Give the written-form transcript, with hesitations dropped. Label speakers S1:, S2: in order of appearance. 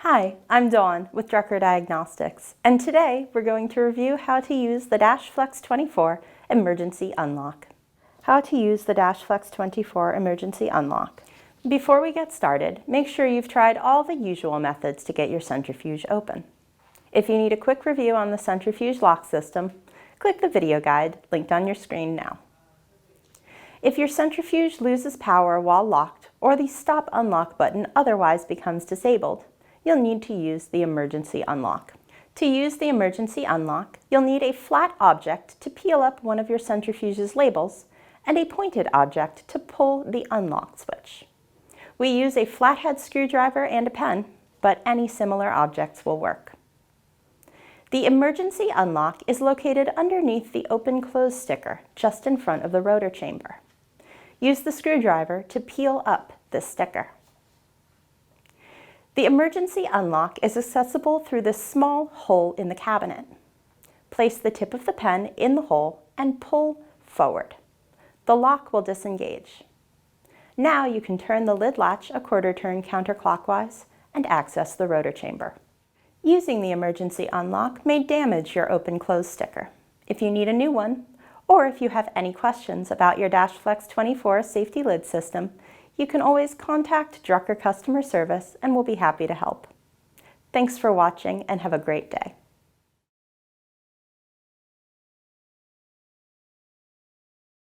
S1: Hi, I'm Dawn with Drucker Diagnostics, and today we're going to review how to use the Flex 24 Emergency Unlock. How to use the Flex 24 Emergency Unlock. Before we get started, make sure you've tried all the usual methods to get your centrifuge open. If you need a quick review on the centrifuge lock system, click the video guide linked on your screen now. If your centrifuge loses power while locked or the Stop Unlock button otherwise becomes disabled, you'll need to use the emergency unlock. To use the emergency unlock, you'll need a flat object to peel up one of your centrifuge's labels and a pointed object to pull the unlock switch. We use a flathead screwdriver and a pen, but any similar objects will work. The emergency unlock is located underneath the open-close sticker just in front of the rotor chamber. Use the screwdriver to peel up this sticker. The emergency unlock is accessible through this small hole in the cabinet. Place the tip of the pen in the hole and pull forward. The lock will disengage. Now you can turn the lid latch a quarter turn counterclockwise and access the rotor chamber. Using the emergency unlock may damage your open-close sticker. If you need a new one, or if you have any questions about your Flex 24 safety lid system, you can always contact Drucker customer service and we'll be happy to help. Thanks for watching and have a great day.